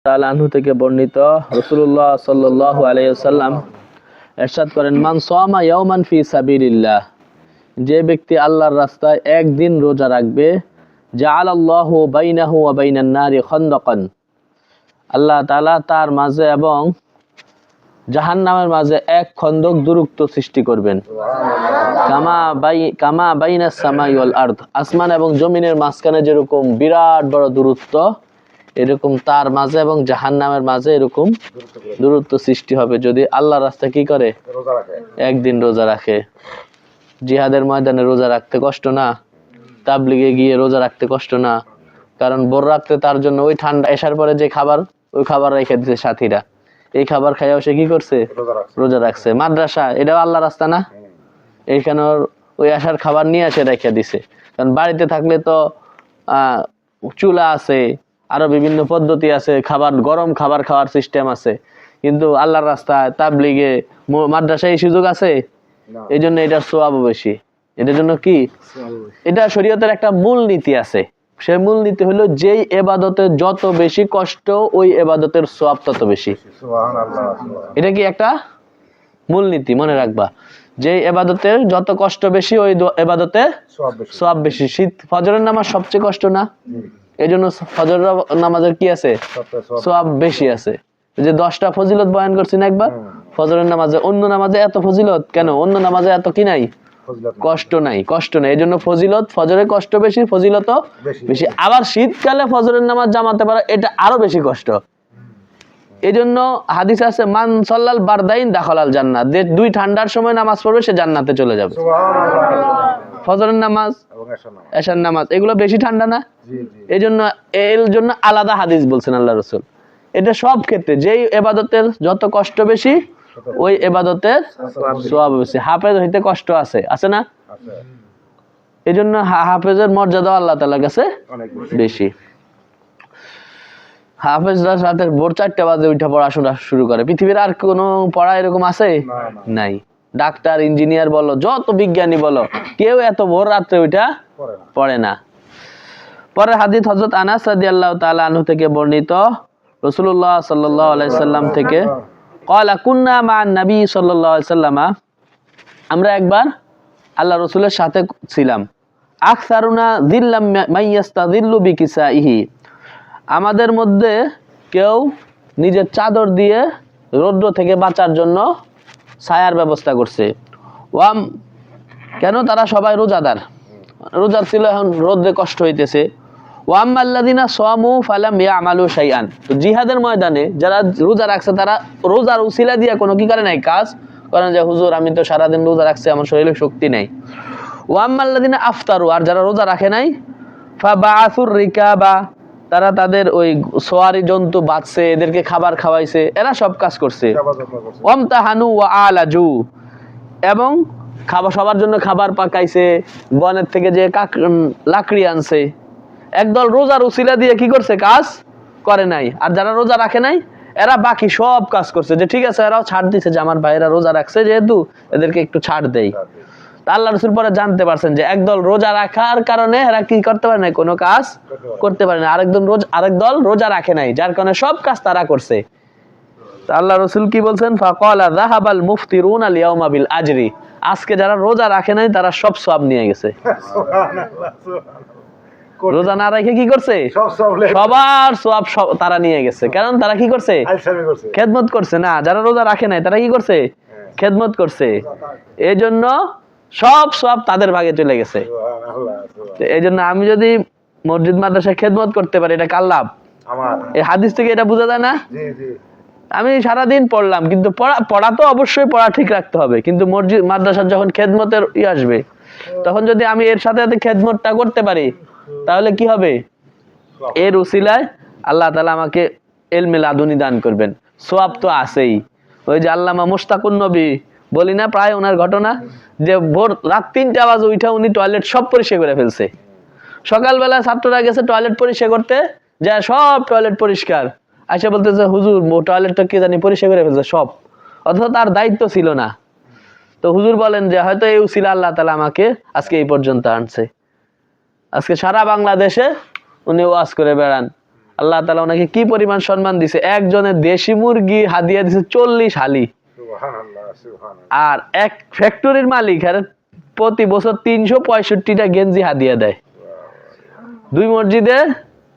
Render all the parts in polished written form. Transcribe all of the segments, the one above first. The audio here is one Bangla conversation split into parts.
তাআলা আনহু থেকে বর্ণিত রাসূলুল্লাহ সাল্লাল্লাহু আলাইহি ওয়াসাল্লাম ইরশাদ করেন, মান সামা ইয়াওমান ফি সাবিলিল্লাহ, যে ব্যক্তি আল্লাহর রাস্তায় একদিন রোজা রাখবে, জাআলাল্লাহু বাইনাহু ওয়া বাইনান নারি খানদাকান, আল্লাহ তাআলা তার মাঝে এবং জাহান্নামের মাঝে এক খন্দক দূরত্ব সৃষ্টি করবেন। কামা বাইনাস সামাই ওয়াল আরদ, আসমান এবং জমিনের মাঝখানে যেরকম বিরাট বড় দূরত্ব, এরকম তার মাঝে এবং জাহান্নামের মাঝে এরকম দূরত্ব সৃষ্টি হবে যদি আল্লাহর রাস্তায় কি করে, একদিন রোজা রাখে। জিহাদের ময়দানে রোজা রাখতে কষ্ট না? তাবলিগে গিয়ে রোজা রাখতে কষ্ট না? কারণ ভোর রাত্রে তার জন্য ওই ঠান্ডা এসার পরে যে খাবার, ওই খাবার রেখে দিচ্ছে সাথীরা, এই খাবার খাইয়াও সে কি করছে, রোজা রাখছে। মাদ্রাসা এটাও আল্লাহ রাস্তা না? এইখানে ওই আসার খাবার নিয়ে এসে রেখে দিছে। কারণ বাড়িতে থাকলে তো চুলা আছে, আরো বিভিন্ন পদ্ধতি আছে, খাবার গরম খাবার খাওয়ার সিস্টেম আছে, কিন্তু আল্লাহর রাস্তায় তাবলিগে মাদ্রাসায় এই সুযোগ আছে? এই জন্য এটার সওয়াব বেশি। এটার জন্য কি, এটা শরীয়তের একটা মূল নীতি আছে। সেই মূল নীতি হলো যেই এবাদতে যত বেশি কষ্ট, ওই এবাদতের সওয়াব তত বেশি। এটা কি একটা মূল নীতি, মনে রাখবা। যে এবাদতের যত কষ্ট বেশি, ওই এবাদতে সওয়াব বেশি। শীত ফজরের নামাজ সবচেয়ে কষ্ট না? এই জন্য ফজর নামাজের কি আছে, সওয়াব বেশি আছে। যে 10টা ফজিলত বয়ান করছি না একবার, ফজরের নামাজে। অন্য নামাজে এত ফজিলত কেন? অন্য নামাজে এত কি নাই, কষ্ট নাই, কষ্ট নাই। এই জন্য ফজিলত, ফজরের কষ্ট বেশি, ফজিলত বেশি। আবার শীতকালে ফজরের নামাজ জামাতে পারা, এটা আরো বেশি কষ্ট। এই জন্য হাদিস আছে, মান সাল্লাল বারদাইন দাখালাল জান্নাত, যে দুই ঠান্ডার সময় নামাজ পড়বে সে জান্নাতে চলে যাবে। ফজরের নামাজ, এশার নামাজ, এগুলো বেশি ঠান্ডা না? এই জন্য আলাদা হাদিস বলছেন আল্লাহ রাসূল। এটা সব ক্ষেত্রে যেই ইবাদতের যত কষ্ট বেশি, ওই ইবাদতের সওয়াব বেশি। হাফেজ হইতে কষ্ট আছে, আছে না? এই জন্য হাফেজের মর্যাদা আল্লাহ তাআলার কাছে বেশি। হাফেজরা রাতের ভোর 4টা বাজে উঠে পড়াশোনা শুরু করে। পৃথিবীর আর কোনো পড়া এরকম আছে? নাই। ডাক্তার, ইঞ্জিনিয়ার বলো, যত বিজ্ঞানী বলো, কেউ এত ভোর রাত্রে উঠা পড়ে না। পরের হাদিস হযরত আনাস রাদিয়াল্লাহু তাআলা আনহু থেকে বর্ণিত, রাসূলুল্লাহ সাল্লাল্লাহু আলাইহি সাল্লাম থেকে, ক্বালা কুন্না মা'আন নবী সাল্লাল্লাহু আলাইহি সাল্লামা, আমরা একবার আল্লাহ রাসূলের সাথে ছিলাম। আকসারুনা যিল্লাম মাইয়াস্তাযিল্লু বিকিসাইহি, আমাদের মধ্যে কেউ নিজের চাদর দিয়ে রৌদ্র থেকে বাঁচার জন্য ছায়ার ব্যবস্থা করছে। ওয়াম, কেন? তারা সবাই রোজাদার, রোজা ছিল, এখন রোদ্রে কষ্ট হইতেছে। ওয়াম্মাল্লাযিনা সামু ফালাম ইয়ামালু শাইআন, তো জিহাদের ময়দানে যারা রোজা রাখছে, তারা রোজার উসিলা দিয়ে কোনো কি করে নাই, কাজ করেন যে হুজুর আমি তো সারাদিন রোজা রাখছি, আমার শরীরে শক্তি নাই। ওয়াম্মাল্লাযিনা আফতারু, আর যারা রোজা রাখে নাই, ফাবাআসুর রিকাবা, তারা তাদের ওই সোয়ারি জন্তু বাঁচছে, এদেরকে খাবার খাওয়াইছে, এরা সব কাজ করছে। ওয়ামতাহানু ওয়া আলাজু, এবং খাবার, সবার জন্য খাবার পাকাইছে, বনের থেকে যে লাকড়ি আনছে। একদল রোজার উসিলা দিয়ে কি করছে, কাজ করে নাই। আর যারা রোজা রাখে নাই, এরা বাকি সব কাজ করছে, যে ঠিক আছে এরাও ছাড় দিছে, যে আমার ভাইরা রোজা রাখছে যেহেতু, এদেরকে একটু ছাড় দেই। আল্লাহ রাসূল পরে জানতে পারছেন যে একদল রোজা রাখার কারণে এরা কি করতে পারে না, কোনো কাজ করতে পারে না। আরেকদল রোজা রাখে নাই, যার কারণে সব কাজ তারা করছে। আল্লাহ রাসূল কি বলছেন, ফাকালা যাহাবাল মুফতিরুনা আল-ইয়াওমা বিল আজরি, আজকে যারা রোজা রাখে নাই তারা সব সওয়াব নিয়ে গেছে। রোজা না রেখে কি করছে, সবার সওয়াব তারা নিয়ে গেছে। কারণ তারা কি করছে, খেদমত করছে। না, যারা রোজা রাখে নাই তারা কি করছে, খেদমত করছে। এই জন্য সব সওয়াব তাদের ভাগে চলে গেছে। এই জন্য আমি যদি মসজিদ মাদ্রাসায় খেদমত করতে পারি, এটা কার লাভ? এই হাদিস থেকে এটা বোঝা যায় না? আমি সারাদিন পড়লাম, কিন্তু পড়া তো অবশ্যই পড়া ঠিক রাখতে হবে, কিন্তু মসজিদ মাদ্রাসার যখন খেদমতের আসবে, তখন যদি আমি এর সাথে সাথে খেদমতটা করতে পারি, তাহলে কি হবে, এর উসিলায় আল্লাহ তাআলা আমাকে ইলমে লাদুনী দান করবেন। সওয়াব তো আছেই। ওই যে আল্লামা মুশতাকুন নবী, বলি না প্রায় ওনার ঘটনা, যে ভোর রাত 3টা বাজে উঠা উনি টয়লেট সব পরিষ্কার করে ফেলছে। সকালবেলা ছাত্ররা গেছে টয়লেট পরিষ্কার করতে, যা সব টয়লেট পরিষ্কার, আইসা বলতেছে হুজুর টয়লেটটা কে জানি পরিষ্কার করে ফেলছে সব, অথচ তার দায়িত্ব ছিল না। তো হুজুর বলেন যে হয়তো এই উসিলা আল্লাহ তাআলা আমাকে আজকে এই পর্যন্ত আনছে। আজকে সারা বাংলাদেশে উনি ওয়াজ করে বেড়ান, আল্লাহ তাআলা ওনাকে কি পরিমাণ সম্মান দিছে, একজনের দেশি মুরগি হাদিয়া দিছে 40 হালি, সুবহানাল্লাহ সুবহানাল্লাহ। আর এক ফ্যাক্টরির মালিক প্রতি বছর 365টা গেঞ্জি হাদিয়া দেয়। 2 মসজিদে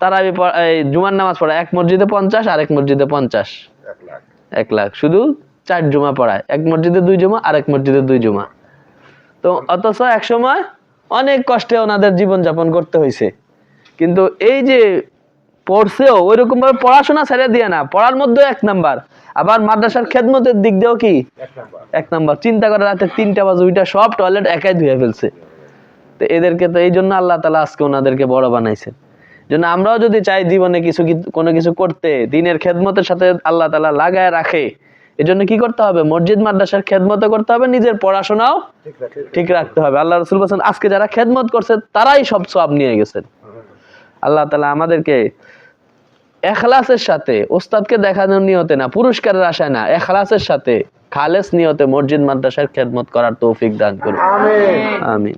তারাবি এই জুমার নামাজ পড়ায়, এক মসজিদে 50 আর এক মসজিদে 50, 1 লাখ। 1 লাখ, শুধু 4 জুমা পড়ায়, এক মসজিদে 2 জুমা আর এক মসজিদে 2 জুমা। তো অথচ এক সময় অনেক কষ্টে ওনাদের জীবন যাপন করতে হয়েছে, কিন্তু এই যে পড়ছেও ওইরকম ভাবে পড়াশোনা ছেড়ে দিয়ে না, পড়ার মধ্যে 1 নাম্বার, আবার মাদ্রাসার খেদমতের দিক দিয়েও কি 1 নাম্বার। 1 নাম্বার। চিন্তা করে রাতে 3টা বাজে ওইটা সব টয়লেট একাই ধুয়ে ফেলছে। তো এদেরকে তো এই জন্য আল্লাহ তাআলা আজকে ওনাদেরকে বড় বানাইছেন। জন্য আমরাও যদি চাই জীবনে কোনো কিছু করতে, দিনের খেদমতের সাথে আল্লাহ তাআলা লাগায় রাখে, এজন্য কি করতে হবে? মসজিদ মাদ্রাসার খেদমতও করতে হবে, নিজের পড়াশোনাও ঠিক রাখতে হবে। আল্লাহ রাসূল বলেছেন আজকে যারা খেদমত করছে তারাই সব সওয়াব নিয়ে গেছেন। আল্লাহ তাআলা আমাদেরকে ইখলাসের সাথে, ওস্তাদকে দেখানোর নিয়তে না, পুরস্কারের আশায় না, ইখলাসের সাথে খালেস নিয়তে মসজিদ মাদ্রাসার খেদমত করার তৌফিক দান করুন। আমিন। আমিন।